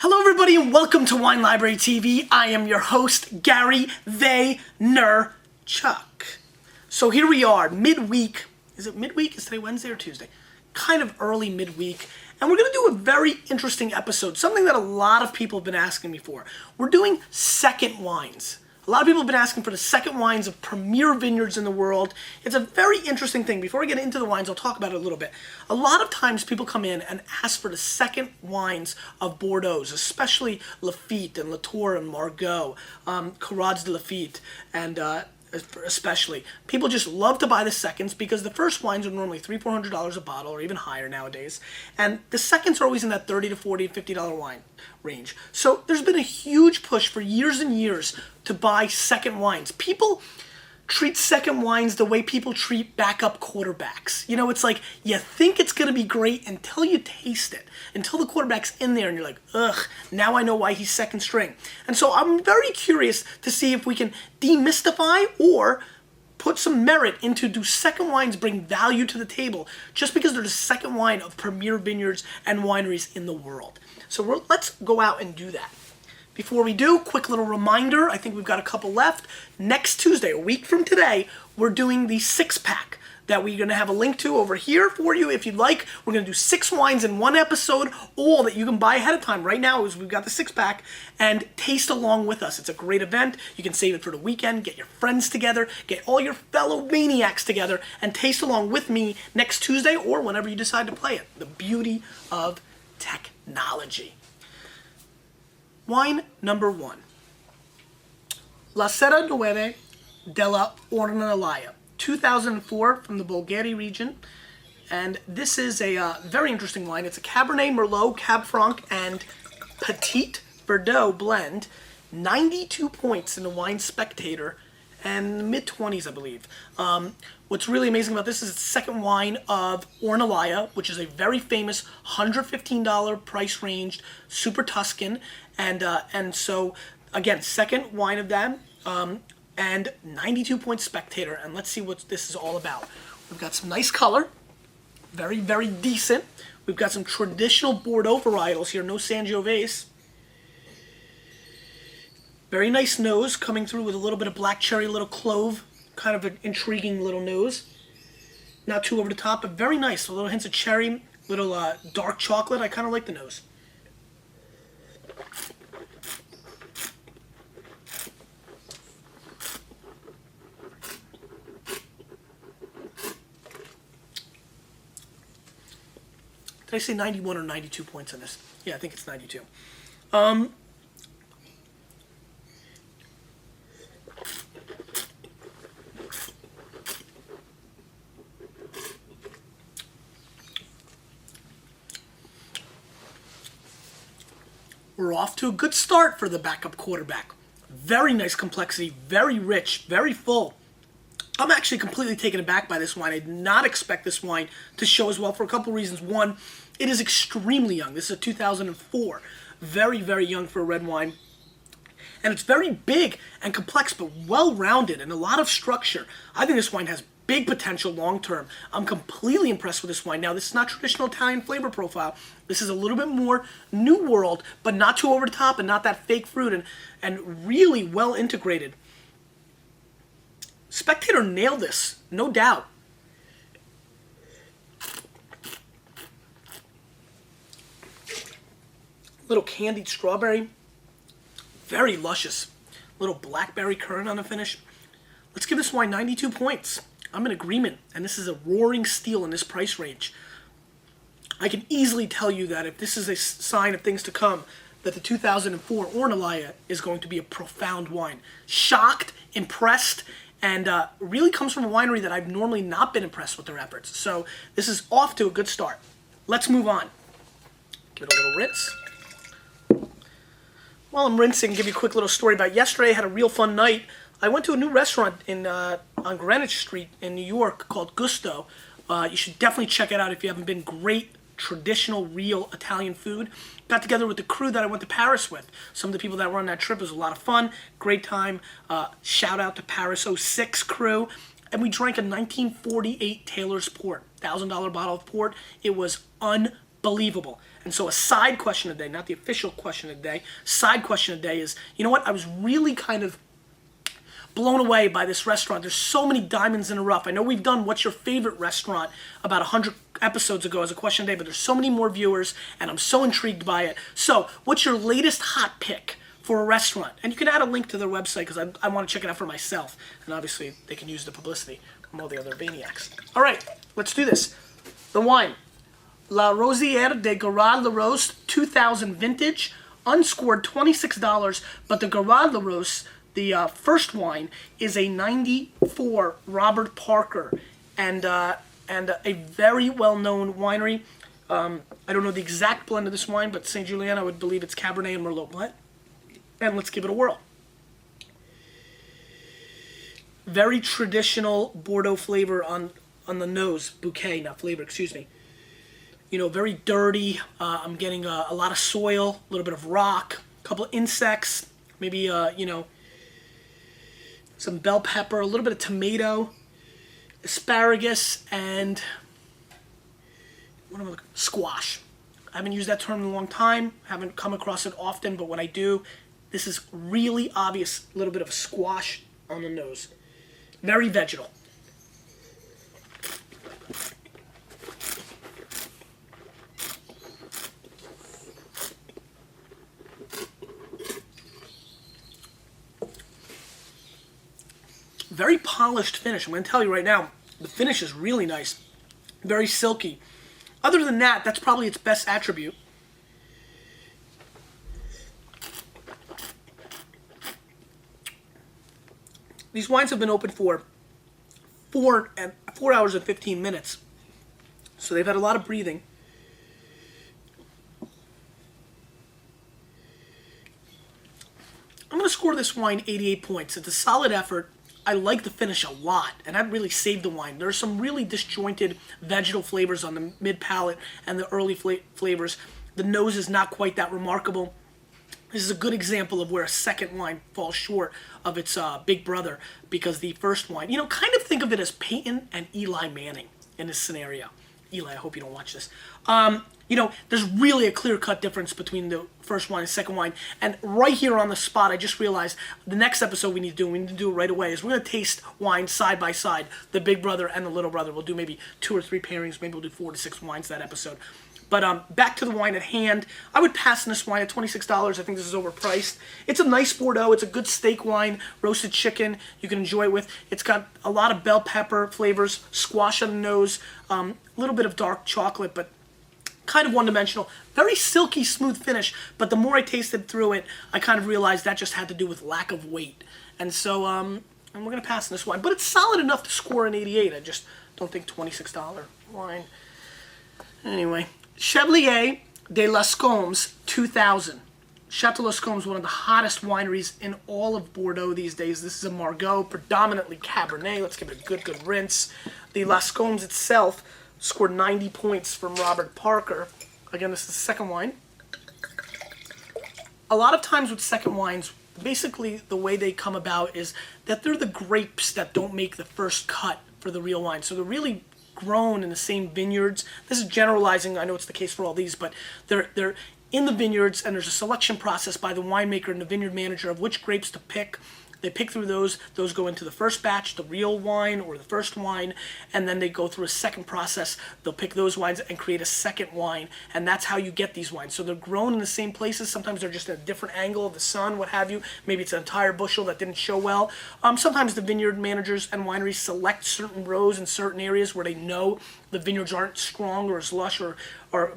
Hello everybody and welcome to Wine Library TV. I am your host, Gary Vaynerchuk. So here we are, midweek. Is it midweek? Is today Wednesday or Tuesday? Kind of early midweek. And we're going to do a very interesting episode, something that a lot of people have been asking me for. We're doing second wines. A lot of people have been asking for the second wines of premier vineyards in the world. It's a very interesting thing. Before I get into the wines, I'll talk about it a little bit. A lot of times people come in and ask for the second wines of Bordeaux, especially Lafite and Latour and Margaux, Caravan de Lafite, and especially. People just love to buy the seconds because the first wines are normally $300-400 a bottle or even higher nowadays. And the seconds are always in that $30 to $40, $50 wine range. So there's been a huge push for years and years to buy second wines. People treat second wines the way people treat backup quarterbacks. You know, it's like you think it's going to be great until you taste it, until the quarterback's in there and you're like, ugh, now I know why he's second string. And so I'm very curious to see if we can demystify or put some merit into, do second wines bring value to the table just because they're the second wine of premier vineyards and wineries in the world. So let's go out and do that. Before we do, quick little reminder, I think we've got a couple left. Next Tuesday, a week from today, we're doing the six-pack that we're going to have a link to over here for you if you'd like. We're going to do 6 wines in one episode, all that you can buy ahead of time. Right now, we've got the six-pack, and taste along with us. It's a great event. You can save it for the weekend, get your friends together, get all your fellow maniacs together, and taste along with me next Tuesday or whenever you decide to play it. The beauty of technology. Wine number 1. La Serre Nuove della Ornellaia, 2004 from the Bulgaria region. And this is a very interesting wine. It's a Cabernet, Merlot, Cab Franc, and Petit Verdot blend. 92 points in the Wine Spectator and mid-20s, I believe. What's really amazing about this is it's the second wine of Ornellaia, which is a very famous $115 price range, super Tuscan. And so, again, second wine of them, and 92 point Spectator. And let's see what this is all about. We've got some nice color, very, very decent. We've got some traditional Bordeaux varietals here, no Sangiovese. Very nice nose coming through with a little bit of black cherry, a little clove, kind of an intriguing little nose. Not too over the top, but very nice. A little hints of cherry, little dark chocolate. I kind of like the nose. Did I say 91 or 92 points on this? Yeah, I think it's 92. We're off to a good start for the backup quarterback. Very nice complexity, very rich, very full. I'm actually completely taken aback by this wine. I did not expect this wine to show as well for a couple reasons. One, it is extremely young. This is a 2004. Very, very young for a red wine. And it's very big and complex, but well-rounded and a lot of structure. I think this wine has big potential long-term. I'm completely impressed with this wine. Now, this is not traditional Italian flavor profile. This is a little bit more New World, but not too over the top and not that fake fruit, and really well integrated. Spectator nailed this, no doubt. Little candied strawberry, very luscious. Little blackberry currant on the finish. Let's give this wine 92 points. I'm in agreement, and this is a roaring steal in this price range. I can easily tell you that if this is a sign of things to come, that the 2004 Ornellaia is going to be a profound wine. Shocked, impressed, and really comes from a winery that I've normally not been impressed with their efforts. So this is off to a good start. Let's move on. Give it a little rinse. While I'm rinsing, give you a quick little story about yesterday. I had a real fun night. I went to a new restaurant on Greenwich Street in New York called Gusto. You should definitely check it out if you haven't been. Great, traditional, real Italian food. Got together with the crew that I went to Paris with. Some of the people that were on that trip. It was a lot of fun. Great time. Shout out to Paris '06 crew. And we drank a 1948 Taylor's Port. $1,000 bottle of port. It was unbelievable. believable. And so a side question of the day, not the official question of the day, side question of the day is, you know what, I was really kind of blown away by this restaurant. There's so many diamonds in the rough. I know we've done what's your favorite restaurant about 100 episodes ago as a question of the day, but there's so many more viewers, and I'm so intrigued by it. So what's your latest hot pick for a restaurant? And you can add a link to their website because I want to check it out for myself. And obviously, they can use the publicity from all the other Vaynerchuks. All right, let's do this. The wine. La Roseraie de Gruaud Larose 2000 vintage, unscored $26, but the Gruaud Larose, the first wine, is a 94 Robert Parker, and a very well-known winery. I don't know the exact blend of this wine, but St. Julien, I would believe it's Cabernet and Merlot blend. And let's give it a whirl. Very traditional Bordeaux flavor on the nose, bouquet, not flavor, excuse me. You know, very dirty. I'm getting a lot of soil, a little bit of rock, a couple of insects, maybe, you know, some bell pepper, a little bit of tomato, asparagus, and what am I looking for? Squash. I haven't used that term in a long time, haven't come across it often, but when I do, this is really obvious, a little bit of squash on the nose. Very vegetal. Very polished finish. I'm going to tell you right now, the finish is really nice. Very silky. Other than that, that's probably its best attribute. These wines have been open for 4 hours and 15 minutes. So they've had a lot of breathing. I'm going to score this wine 88 points. It's a solid effort. I like the finish a lot, and that really saved the wine. There are some really disjointed vegetal flavors on the mid-palate and the early flavors. The nose is not quite that remarkable. This is a good example of where a second wine falls short of its big brother, because the first wine, you know, kind of think of it as Peyton and Eli Manning in this scenario. Eli, I hope you don't watch this. You know, there's really a clear-cut difference between the first wine and second wine. And right here on the spot, I just realized the next episode we need to do it right away, is we're going to taste wine side by side, the big brother and the little brother. We'll do maybe 2 or 3 pairings. Maybe we'll do 4 to 6 wines that episode. But back to the wine at hand. I would pass on this wine at $26. I think this is overpriced. It's a nice Bordeaux. It's a good steak wine, roasted chicken. You can enjoy it with. It's got a lot of bell pepper flavors, squash on the nose, a little bit of dark chocolate, but kind of one-dimensional. Very silky, smooth finish. But the more I tasted through it, I kind of realized that just had to do with lack of weight. And so, and we're going to pass on this wine. But it's solid enough to score an 88. I just don't think $26 wine. Anyway. Chevalier de Lascombes 2000. Chateau Lascombes, one of the hottest wineries in all of Bordeaux these days. This is a Margaux, predominantly Cabernet. Let's give it a good rinse. The Lascombes itself scored 90 points from Robert Parker. Again, this is the second wine. A lot of times with second wines, basically the way they come about is that they're the grapes that don't make the first cut for the real wine. So they're really grown in the same vineyards. This is generalizing. I know it's the case for all these, but they're in the vineyards, and there's a selection process by the winemaker and the vineyard manager of which grapes to pick. They pick through those. Those go into the first batch, the real wine or the first wine, and then they go through a second process. They'll pick those wines and create a second wine, and that's how you get these wines. So they're grown in the same places. Sometimes they're just at a different angle of the sun, what have you. Maybe it's an entire bushel that didn't show well. Sometimes the vineyard managers and wineries select certain rows in certain areas where they know the vineyards aren't strong or as lush or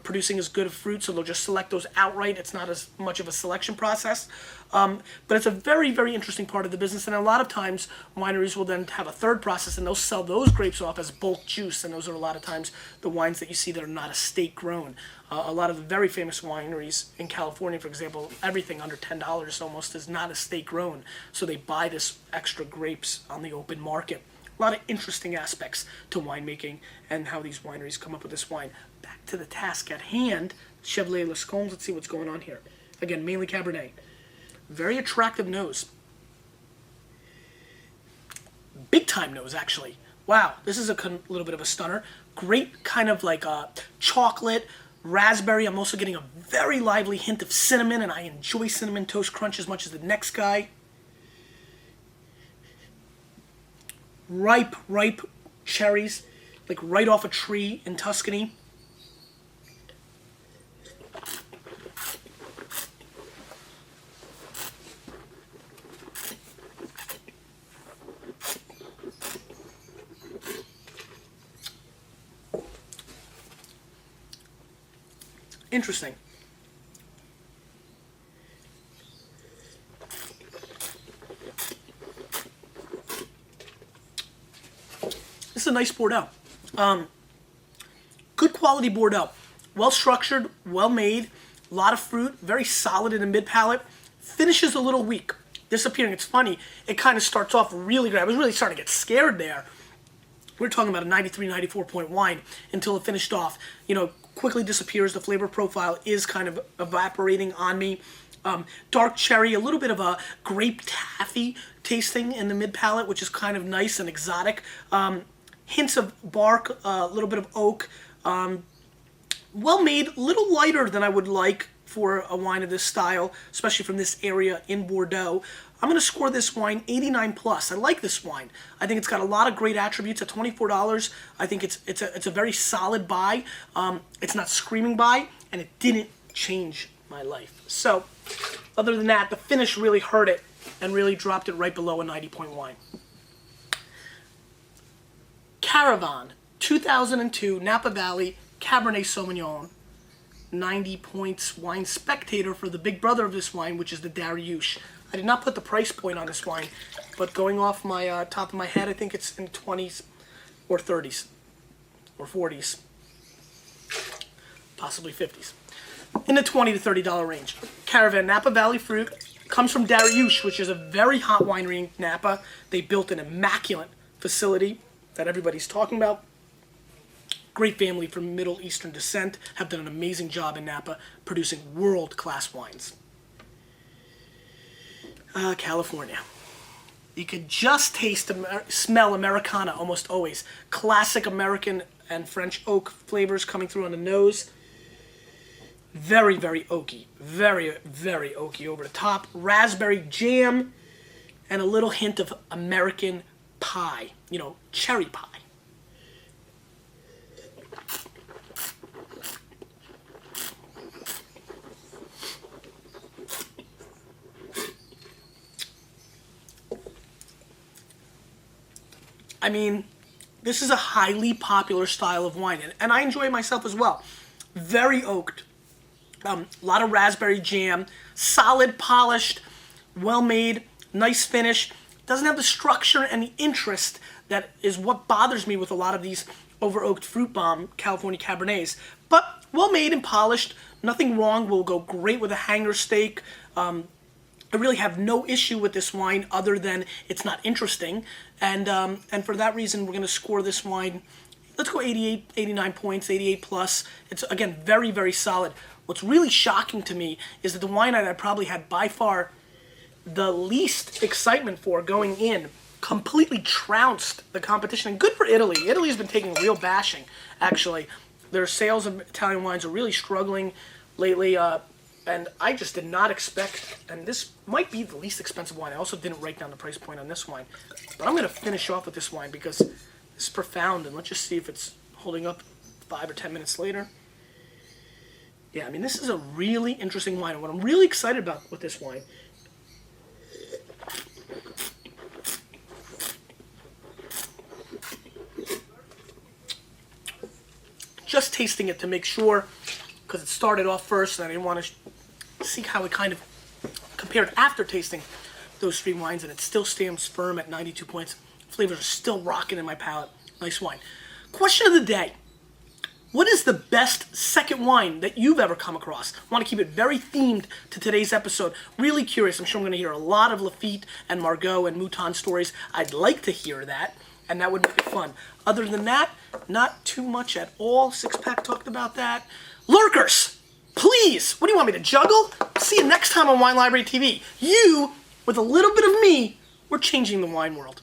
producing as good of fruit, so they'll just select those outright. It's not as much of a selection process. But it's a very, very interesting part of the business, and a lot of times wineries will then have a third process, and they'll sell those grapes off as bulk juice, and those are a lot of times the wines that you see that are not estate grown. A lot of the very famous wineries in California, for example, everything under $10 almost is not estate grown, so they buy this extra grapes on the open market. A lot of interesting aspects to winemaking and how these wineries come up with this wine. Back to the task at hand, Chevalier Lascombes. Let's see what's going on here. Again, mainly Cabernet. Very attractive nose. Big time nose, actually. Wow, this is a little bit of a stunner. Great kind of like chocolate, raspberry. I'm also getting a very lively hint of cinnamon, and I enjoy Cinnamon Toast Crunch as much as the next guy. Ripe cherries, like right off a tree in Tuscany. Interesting. This is a nice Bordeaux. Good quality Bordeaux. Well structured, well made, a lot of fruit, very solid in the mid palate. Finishes a little weak, disappearing. It's funny, it kind of starts off really great. I was really starting to get scared there. We're talking about a 93, 94 point wine until it finished off. You know, quickly disappears. The flavor profile is kind of evaporating on me. Dark cherry, a little bit of a grape taffy tasting in the mid palate, which is kind of nice and exotic. Hints of bark, a little bit of oak. Well made, a little lighter than I would like for a wine of this style, especially from this area in Bordeaux. I'm going to score this wine 89 plus. I like this wine. I think it's got a lot of great attributes at $24. I think it's a very solid buy. It's not screaming buy, and it didn't change my life. So, other than that, the finish really hurt it and really dropped it right below a 90-point wine. Caravan, 2002 Napa Valley Cabernet Sauvignon. 90 points. Wine Spectator for the big brother of this wine, which is the Darioush. I did not put the price point on this wine, but going off my top of my head, I think it's in 20s or 30s or 40s, possibly 50s, in the $20 to $30 range. Caravan, Napa Valley fruit, comes from Darioush, which is a very hot winery in Napa. They built an immaculate facility that everybody's talking about. Great family from Middle Eastern descent, have done an amazing job in Napa producing world-class wines. California. You could just smell Americana almost always. Classic American and French oak flavors coming through on the nose. Very, very oaky. Very, very oaky over the top. Raspberry jam and a little hint of American pie. You know, cherry pie. I mean, this is a highly popular style of wine, and I enjoy it myself as well. Very oaked, a lot of raspberry jam, solid, polished, well-made, nice finish. Doesn't have the structure and the interest that is what bothers me with a lot of these over-oaked fruit bomb California Cabernets. But well-made and polished, nothing wrong, will go great with a hanger steak. I really have no issue with this wine other than it's not interesting. And for that reason, we're going to score this wine, let's go 88, 89 points, 88 plus. It's, again, very, very solid. What's really shocking to me is that the wine I probably had by far the least excitement for going in completely trounced the competition. And good for Italy. Italy's been taking real bashing, actually. Their sales of Italian wines are really struggling lately. And I just did not expect, and this might be the least expensive wine. I also didn't write down the price point on this wine. But I'm going to finish off with this wine because it's profound, and let's just see if it's holding up 5 or 10 minutes later. Yeah, I mean, this is a really interesting wine. And what I'm really excited about with this wine, just tasting it to make sure, because it started off first, and I didn't want to see how it kind of compared after tasting those three wines, and it still stands firm at 92 points. Flavors are still rocking in my palate. Nice wine. Question of the day. What is the best second wine that you've ever come across? I want to keep it very themed to today's episode. Really curious. I'm sure I'm going to hear a lot of Lafite and Margaux and Mouton stories. I'd like to hear that, and that would make it fun. Other than that, not too much at all. Six-pack talked about that. Lurkers! Please, what do you want me to juggle? See you next time on Wine Library TV. You, with a little bit of me, we're changing the wine world.